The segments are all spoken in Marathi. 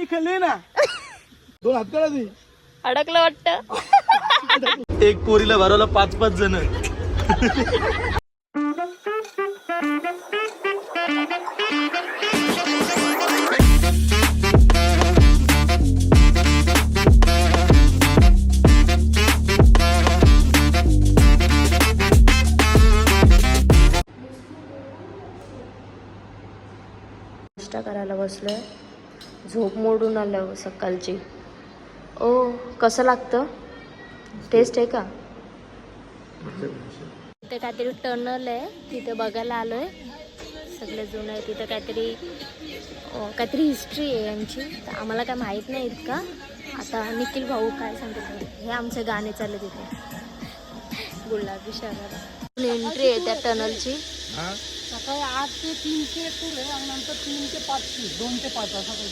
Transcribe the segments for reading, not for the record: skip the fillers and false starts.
मी खाल्ले ना. 2 हात करा ती अडकलं वाटत. एक पोरीला भरवलं 5-5 जण. नाश्ता करायला बसलोय. झोप मोडून आलं सकाळची. ओ कसं लागतं? टेस्ट आहे का? तिथे काहीतरी टनल आहे, तिथे बघायला आलोय. सगळे जुनं आहे तिथं. काहीतरी हिस्ट्री आहे यांची, तर आम्हाला काय माहीत नाही इतका. आता निखिल भाऊ काय सांगतो. हे आमचे गाणे चालले तिथे गुलाबी शहराला. एंट्री आहे त्या टनलची. सकाळी 8 ते 3 चे टूर आहे आणि नंतर 3 ते 5 2 ते 5 असं काही.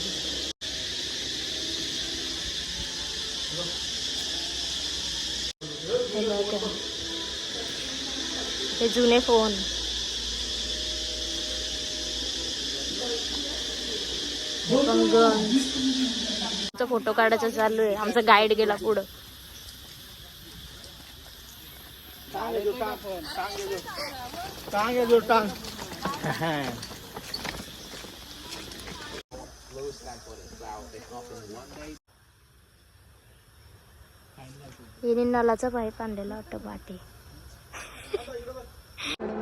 हे जुने फोन. फोटो काढायचा चालू आहे. आमचा गाईड गेला पुढं. हिने नलाचा पाईप आणलेला वाटतं पाठी.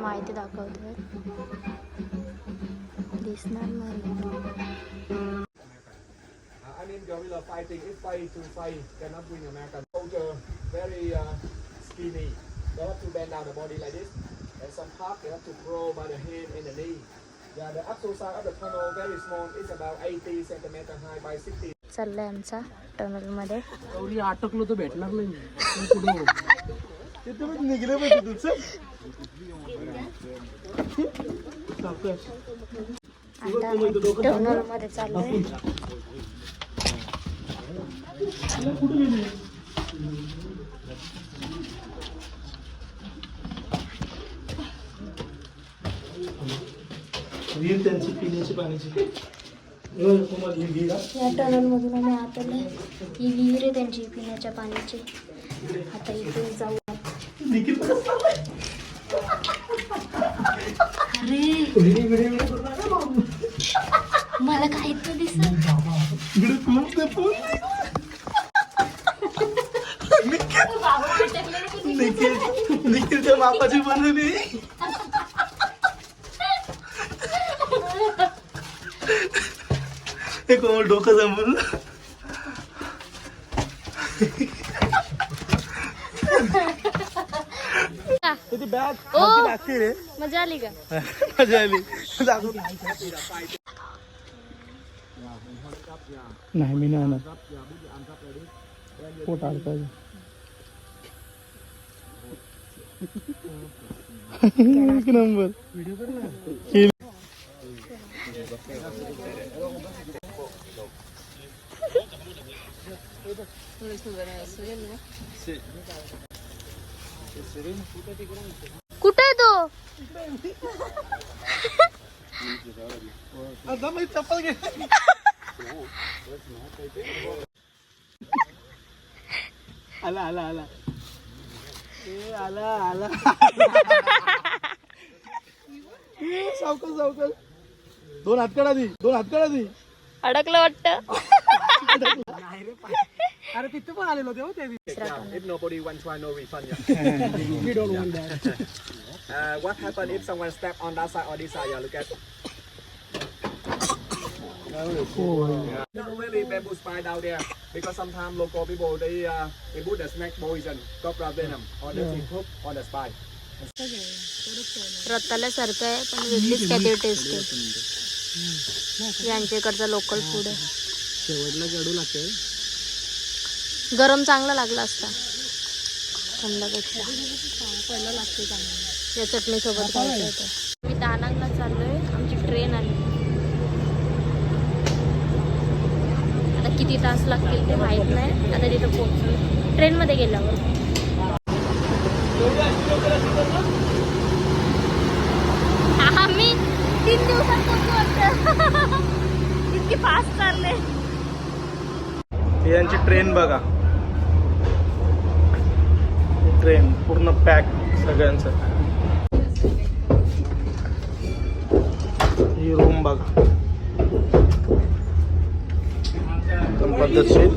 माहिती दाखवतोय. दिसणार नाही. I mean, guerrilla fighting is fight to fight. Cannot win American soldier. Very skinny. They have to bend down the body like this. And some part they have to throw by the hand and the knee. Yeah, the actual size of the tunnel very small. It's about 80 centimeter high by 60. चाललंय आमचा टनल मध्ये. अटकलो तर भेटणार नाही. निघले पाहिजे तुझं. आता टनल मध्ये चाललोय. विहीर त्यांची पिण्याची पाण्याची. या टनल मधून आम्ही आत आलोय. ही विहीर आहे त्यांची पिण्याच्या पाण्याची. आता इथून जाऊ. अरे मला काहीच नाही दिसत. निखिलच्या बापाची बनवली. कोमल डोकं जमवलं. मजा आली का? मजा आली. नाही मी नाही आणत. पोट अडकायचं. एक नंबर. कुठे आहे तो? चप्पल घे. आला आला आला. आला आला. सावकाश सावकाश. 2 हात काढा ती. 2 हात काढा ती. अडकलं वाटत. अरे तिथे पण आलेलो तेव्हा ते. If nobody wants try no refund. Yeah. We don't want that. What happen if someone step on that side or this side? Yeah, look at. There's really bamboo spine down there because sometimes local people they put the snake poison, cobra venom, or the hook on the spine. रताल्यासारखं आहे पण वेगळीच काहीतरी टेस्ट आहे. यांच्याकडचा लोकल फूड आहे. शेवटला कडू लागते. गरम चांगला लागला असता थंडापेक्षा. पहिला लागते चांगलं. या चटणीसोबत खायचं होतं. मी दानांगला चाललोय. आमची ट्रेन आली. आता किती तास लागतील ते माहीत नाही. आता तिथं पोहोचलो ट्रेनमध्ये गेल्यावर. आम्ही 3 दिवसात पोहोचू वाटतं. इतकी फास्ट चालले. ही यांची ट्रेन बघा, ट्रेन पूर्ण पॅक सगळ्यांचं. ही रूम बघा एकदम पद्धतशीर.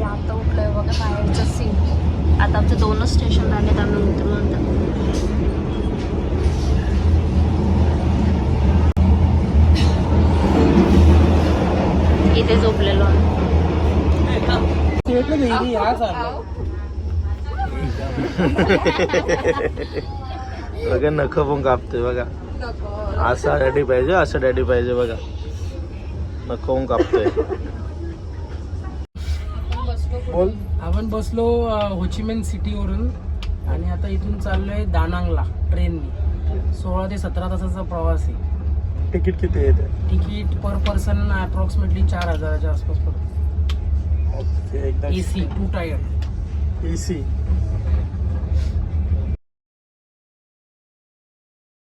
आता उठलोय बघा बाहेरचं सीन. आता आमचे 2च स्टेशन राहिलेत, आम्ही उतरू आता. इथे झोपलेलो आम्ही. बघा नख पण कापते बघा. असा डॅडी पाहिजे, असं डॅडी पाहिजे बघा. नख पण कापतोय. बोल. आपण बसलो होचिमिन सिटीवरून आणि आता इथून चाललोय दानांगला ट्रेननी. 16 ते 17 तासाचा प्रवास आहे. तिकीट किती येते? तिकीट पर पर्सन अप्रॉक्सिमेटली 4000च्या आसपास पडतं. ओके, एकदा AC 2 टायर. एसी.